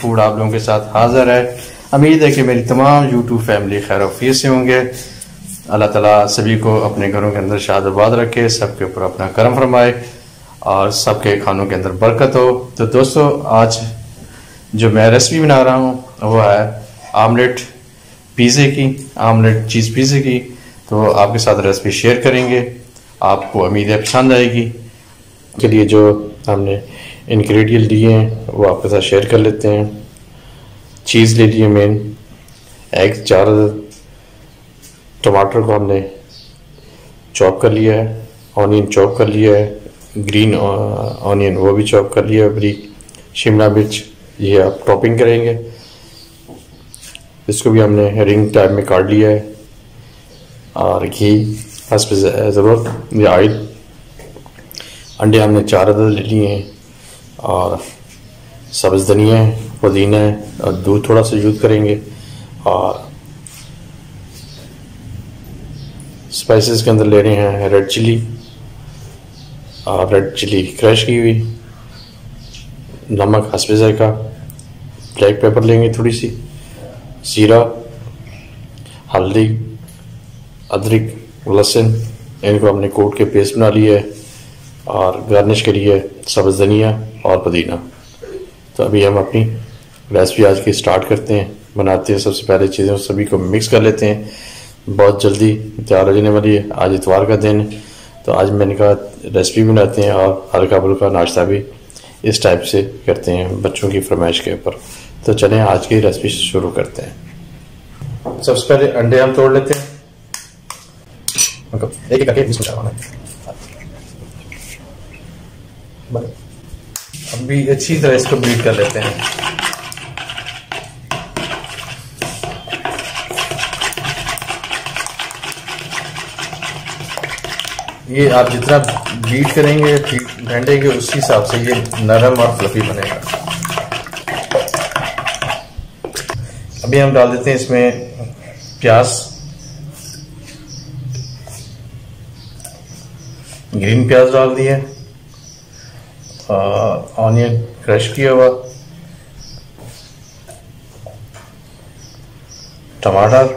Food आप लोगों के साथ हाजिर है। उम्मीद है कि मेरी तमाम यूट्यूब फैमिली खैर वफीयत से होंगे। अल्लाह ताला सभी को अपने घरों के अंदर शादाबाद रखे, सबके ऊपर अपना करम फरमाए और सबके खानों के अंदर बरकत हो। तो दोस्तों, आज जो मैं रेसिपी बना रहा हूँ वो है आमलेट पिज़्ज़े की, आमलेट चीज़ पिज़्ज़े की। तो आपके साथ रेसिपी शेयर करेंगे, आपको उम्मीद है पसंद आएगी। के लिए जो हमने इंग्रेडिएंट लिए हैं वो आपके साथ शेयर कर लेते हैं। चीज़ ले लिए, मेन एग 4, टमाटर को हमने चॉप कर लिया है, ऑनियन चॉप कर लिया है, ग्रीन ऑनियन वो भी चॉप कर लिया है, बारीक शिमला मिर्च ये आप टॉपिंग करेंगे। इसको भी हमने रिंग टाइप में काट लिया है और घी हस्ब ज़रूरत या ऑयल। अंडे हमने 4 अदद ले लिए हैं और सब्ज़ धनिया है, पुदीना है और दूध थोड़ा सा यूज़ करेंगे। और स्पाइसेस के अंदर ले रहे हैं रेड चिली और रेड चिली क्रश की हुई, नमक हस्ब ज़ायक़ा, ब्लैक पेपर लेंगे थोड़ी सी, जीरा, हल्दी, अदरक, लहसुन, इनको हमने कोट के पेस्ट बना लिया है। और गार्निश के लिए सब्ज़ धनिया और पुदीना। तो अभी हम अपनी रेसिपी आज की स्टार्ट करते हैं, बनाते हैं। सबसे पहले चीज़ें सभी को मिक्स कर लेते हैं, बहुत जल्दी तैयार हो जाने वाली है। आज इतवार का दिन है तो आज मैंने कहा रेसिपी बनाते हैं और हल्का फुल्का नाश्ता भी इस टाइप से करते हैं बच्चों की फरमाइश के ऊपर। तो चलें आज की रेसिपी शुरू करते हैं। सबसे पहले अंडे हम तोड़ लेते हैं, एक एक करके इसमें डालना है। अभी अच्छी तरह इसको बीट कर लेते हैं। ये आप जितना बीट करेंगे घंटे उसी हिसाब से ये नरम और फ्लफी बनेगा। अभी हम डाल देते हैं इसमें प्याज, ग्रीन प्याज डाल दिए, ऑनियन क्रश किया हुआ, टमाटर,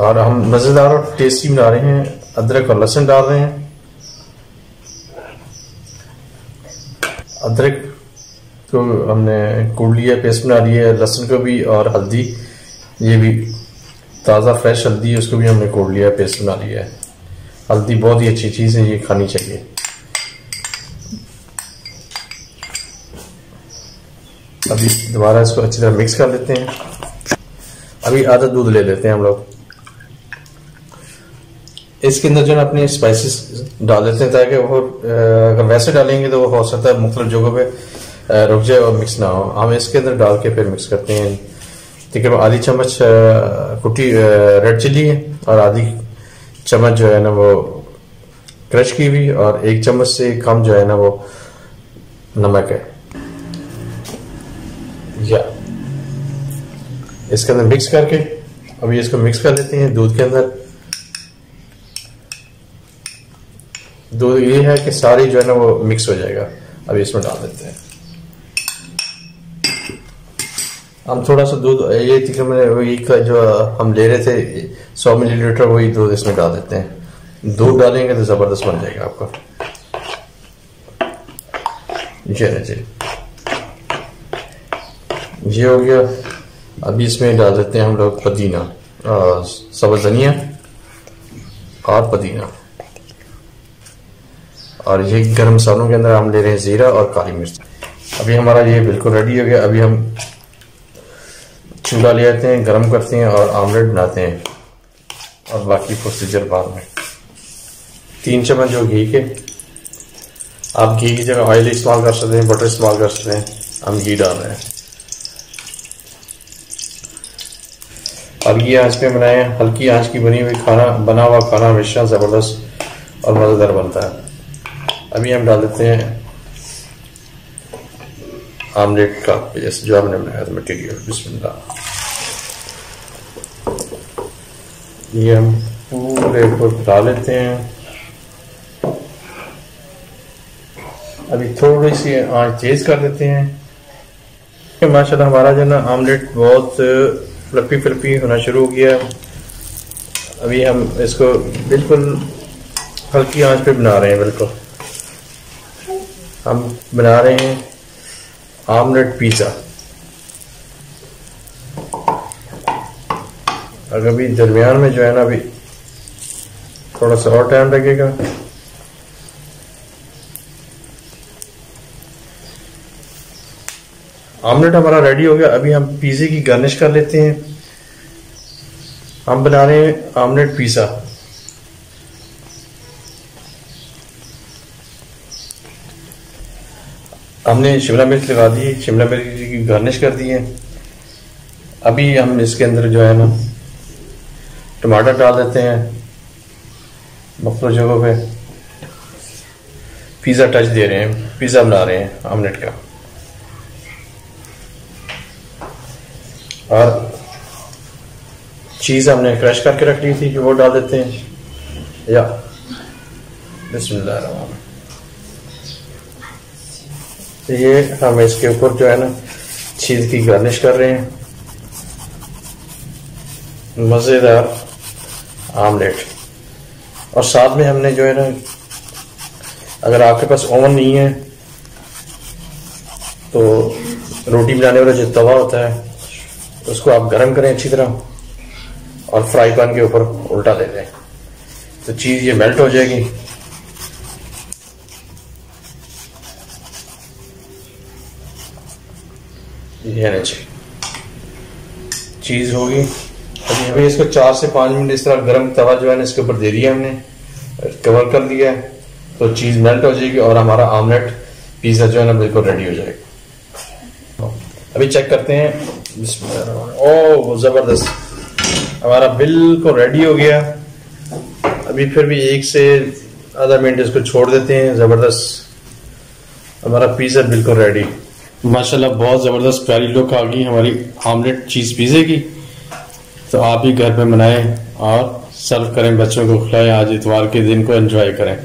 और हम मज़ेदार और टेस्टी बना रहे हैं अदरक और लहसुन डाल रहे हैं। अदरक को हमने कूट लिया, पेस्ट बना लिया, लहसुन को भी, और हल्दी, ये भी ताज़ा फ्रेश हल्दी है, उसको भी हमने कूट लिया, पेस्ट बना लिया है। हल्दी बहुत ही अच्छी चीज़ है, ये खानी चाहिए। अभी दोबारा इसको अच्छी तरह मिक्स कर लेते हैं। अभी आधा दूध ले लेते हैं हम लोग। इसके अंदर जो है अपने स्पाइसेस डाल देते हैं ताकि वो अगर वैसे डालेंगे तो वो हो सकता है मुख्तलिफ जगहों पे रुक जाए और मिक्स ना हो। हम इसके अंदर डाल के फिर मिक्स करते हैं। तकरीबन आधी चम्मच कुटी रेड चिली है और आधी चम्मच जो है ना वो क्रश की हुई, और 1 चम्मच से कम जो है ना वो नमक है। या इसके अंदर मिक्स करके अभी इसको मिक्स कर लेते हैं दूध के अंदर। दूध ये है कि सारी जो है ना वो मिक्स हो जाएगा। अभी इसमें डाल देते हैं हम थोड़ा सा दूध, ये तकरीबन वही का जो हम ले रहे थे 100 मिलीलीटर, वही दूध इसमें डाल देते हैं। दूध डालेंगे तो ज़बरदस्त बन जाएगा आपका। जी ये हो गया। अभी इसमें डाल देते हैं हम लोग पुदीना, सब्ज़ धनिया और पुदीना, और ये गरम मसालों के अंदर हम ले रहे हैं जीरा और काली मिर्च। अभी हमारा ये बिल्कुल रेडी हो गया। अभी हम चूल्हा ले आते हैं, गरम करते हैं और आमलेट बनाते हैं, और बाकी प्रोसीजर बाद में। 3 चम्मच जो घी के, आप घी की जगह ऑयल इस्तेमाल कर सकते हैं, बटर इस्तेमाल कर सकते हैं। हम घी डाल रहे हैं और ये आंच पे बनाए, हल्की आंच की बनी हुई खाना, बना हुआ खाना हमेशा ज़बरदस्त और मज़ेदार बनता है। अभी हम डाल देते हैं आमलेट का पेस्ट जो हमने बनाया था मटीरियल। बिस्मिल्लाह। ये हम पूरे को डाल लेते हैं अभी थोड़ी सी आंच तेज कर देते हैं। माशाल्लाह हमारा जो ना आमलेट बहुत फ्लफी फ्लफी होना शुरू हो गया। अभी हम इसको बिल्कुल हल्की आंच पे बना रहे हैं। बिल्कुल हम बना रहे हैं आमलेट पिज़्ज़ा। अगर अभी दरमियान में जो है ना अभी थोड़ा सा और टाइम लगेगा। आमलेट हमारा रेडी हो गया। अभी हम पिज़्ज़े की गार्निश कर लेते हैं। हम बना रहे हैं आमलेट पिज़्ज़ा। हमने शिमला मिर्च लगा दी, शिमला मिर्च की गार्निश कर दी है। अभी हम इसके अंदर जो है ना टमाटर डाल देते हैं मुख्तलिफ जगहों पे। पिज़्ज़ा टच दे रहे हैं, पिज़्ज़ा बना रहे हैं आमलेट का। और चीज़ हमने क्रश करके रख ली थी कि वो डाल देते हैं। या बिस्मिल्लाह। तो ये हम इसके ऊपर जो है ना चीज़ की गार्निश कर रहे हैं। मज़ेदार आमलेट। और साथ में हमने जो है ना, अगर आपके पास ओवन नहीं है तो रोटी बनाने वाला जो तवा होता है उसको आप गर्म करें अच्छी तरह और फ्राई पैन के ऊपर उल्टा दे दें तो चीज़ ये मेल्ट हो जाएगी। ये नीचे चीज़ होगी। अभी इसको 4 से 5 मिनट इस तरह गर्म तवा जो है ना इसके ऊपर दे दिया हमने, कवर कर दिया है तो चीज़ मेल्ट हो जाएगी और हमारा आमलेट पिज़्ज़ा जो है ना बिल्कुल रेडी हो जाएगा। अभी चेक करते हैं। ओह ज़बरदस्त, हमारा बिल्कुल रेडी हो गया। अभी फिर भी 1 से आधा मिनट इसको छोड़ देते हैं। ज़बरदस्त हमारा पिज़्ज़ा बिल्कुल रेडी। माशाल्लाह बहुत ज़बरदस्त प्यारी लुक आ गई हमारी आमलेट चीज़ पिज़्ज़े की। तो आप भी घर पे बनाएं और सर्व करें, बच्चों को खिलाएं। आज इतवार के दिन को एंजॉय करें।